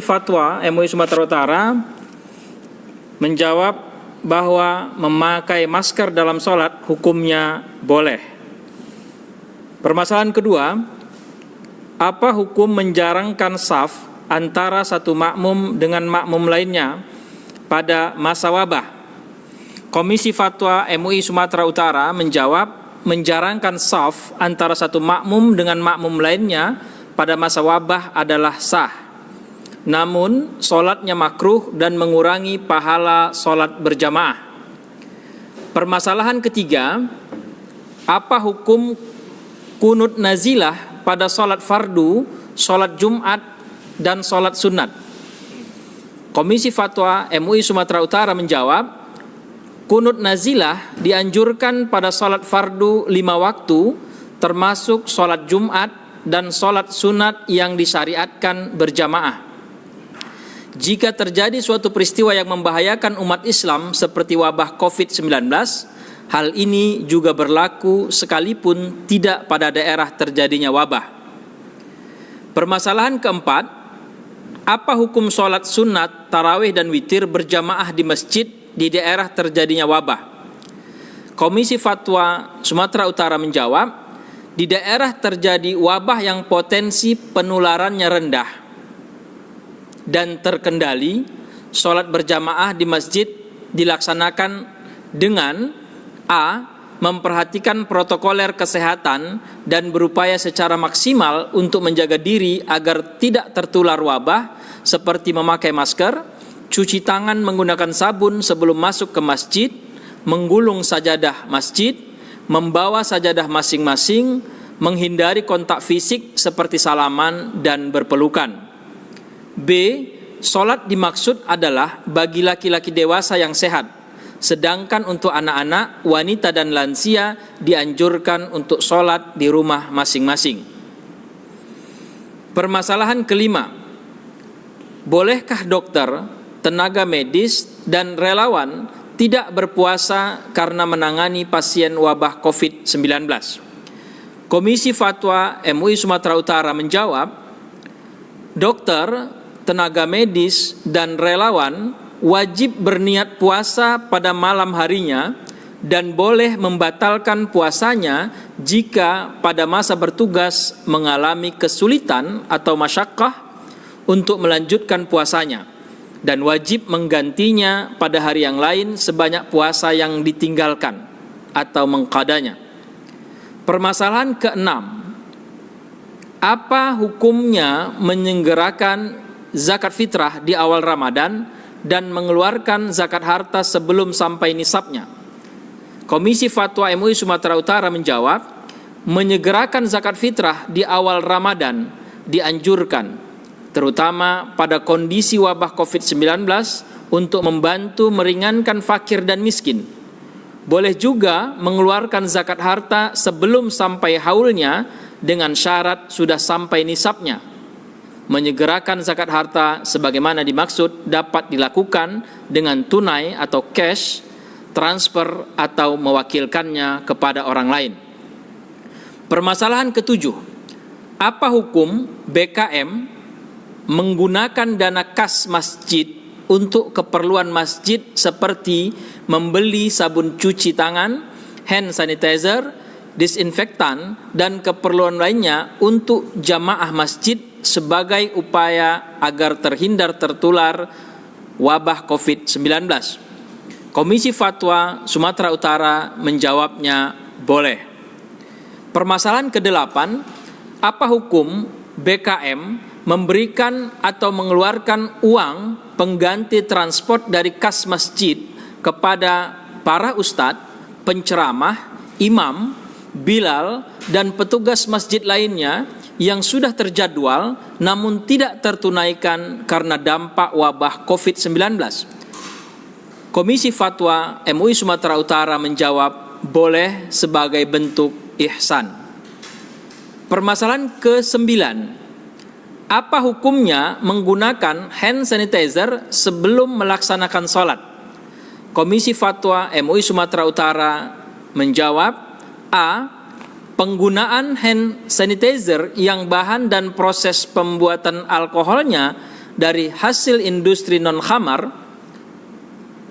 Fatwa MUI Sumatera Utara menjawab bahwa memakai masker dalam sholat hukumnya boleh. Permasalahan kedua, apa hukum menjarangkan saf antara satu makmum dengan makmum lainnya pada masa wabah? Komisi Fatwa MUI Sumatera Utara menjawab menjarangkan saf antara satu makmum dengan makmum lainnya pada masa wabah adalah sah. Namun, sholatnya makruh dan mengurangi pahala sholat berjamaah. Permasalahan ketiga, apa hukum kunut nazilah pada sholat fardu, sholat Jumat, dan sholat sunat? Komisi Fatwa MUI Sumatera Utara menjawab, kunut nazilah dianjurkan pada sholat fardu 5 waktu, termasuk sholat Jumat dan sholat sunat yang disyariatkan berjamaah. Jika terjadi suatu peristiwa yang membahayakan umat Islam seperti wabah COVID-19, hal ini juga berlaku sekalipun tidak pada daerah terjadinya wabah. Permasalahan keempat, apa hukum sholat sunat, tarawih dan witir berjamaah di masjid di daerah terjadinya wabah? Komisi Fatwa Sumatera Utara menjawab, di daerah terjadi wabah yang potensi penularannya rendah dan terkendali, sholat berjamaah di masjid dilaksanakan dengan A. memperhatikan protokoler kesehatan dan berupaya secara maksimal untuk menjaga diri agar tidak tertular wabah seperti memakai masker, cuci tangan menggunakan sabun sebelum masuk ke masjid, menggulung sajadah masjid, membawa sajadah masing-masing, menghindari kontak fisik seperti salaman dan berpelukan. B. Sholat dimaksud adalah bagi laki-laki dewasa yang sehat, sedangkan untuk anak-anak, wanita dan lansia dianjurkan untuk sholat di rumah masing-masing. Permasalahan kelima, bolehkah dokter, tenaga medis, dan relawan tidak berpuasa karena menangani pasien wabah COVID-19? Komisi Fatwa MUI Sumatera Utara menjawab, dokter, tenaga medis, dan relawan wajib berniat puasa pada malam harinya dan boleh membatalkan puasanya jika pada masa bertugas mengalami kesulitan atau masyakkah untuk melanjutkan puasanya, dan wajib menggantinya pada hari yang lain sebanyak puasa yang ditinggalkan atau mengqadanya. Permasalahan keenam, apa hukumnya menyelenggarakan zakat fitrah di awal Ramadan dan mengeluarkan zakat harta sebelum sampai nisabnya? Komisi Fatwa MUI Sumatera Utara menjawab, menyegerakan zakat fitrah di awal Ramadan dianjurkan, terutama pada kondisi wabah COVID-19 untuk membantu meringankan fakir dan miskin. Boleh juga mengeluarkan zakat harta sebelum sampai haulnya dengan syarat sudah sampai nisabnya. Menyegerakan zakat harta sebagaimana dimaksud dapat dilakukan dengan tunai atau cash, transfer, atau mewakilkannya kepada orang lain. Permasalahan ketujuh, apa hukum BKM menggunakan dana kas masjid untuk keperluan masjid seperti membeli sabun cuci tangan, hand sanitizer, disinfektan, dan keperluan lainnya untuk jamaah masjid sebagai upaya agar terhindar tertular wabah COVID-19? Komisi Fatwa Sumatera Utara menjawabnya boleh. Permasalahan kedelapan, apa hukum BKM memberikan atau mengeluarkan uang pengganti transport dari kas masjid kepada para ustadz, penceramah, imam, bilal, dan petugas masjid lainnya yang sudah terjadwal namun tidak tertunaikan karena dampak wabah COVID-19? Komisi Fatwa MUI Sumatera Utara menjawab boleh sebagai bentuk ihsan. Permasalahan ke-9, apa hukumnya menggunakan hand sanitizer sebelum melaksanakan sholat? Komisi Fatwa MUI Sumatera Utara menjawab, A. Penggunaan hand sanitizer yang bahan dan proses pembuatan alkoholnya dari hasil industri non-khamar,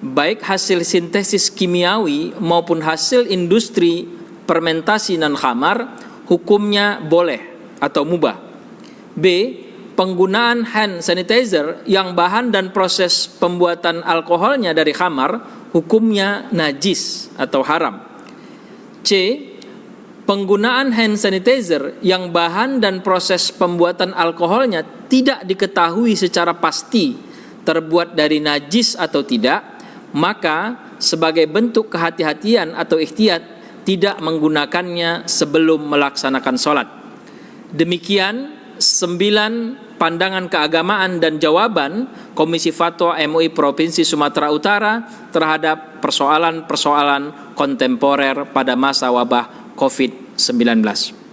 baik hasil sintesis kimiawi maupun hasil industri fermentasi non-khamar, hukumnya boleh atau mubah. B. Penggunaan hand sanitizer yang bahan dan proses pembuatan alkoholnya dari khamar, hukumnya najis atau haram. C. Penggunaan hand sanitizer yang bahan dan proses pembuatan alkoholnya tidak diketahui secara pasti terbuat dari najis atau tidak, maka sebagai bentuk kehati-hatian atau ikhtiyat tidak menggunakannya sebelum melaksanakan sholat. Demikian 9 pandangan keagamaan dan jawaban Komisi Fatwa MUI Provinsi Sumatera Utara terhadap persoalan-persoalan kontemporer pada masa wabah COVID-19.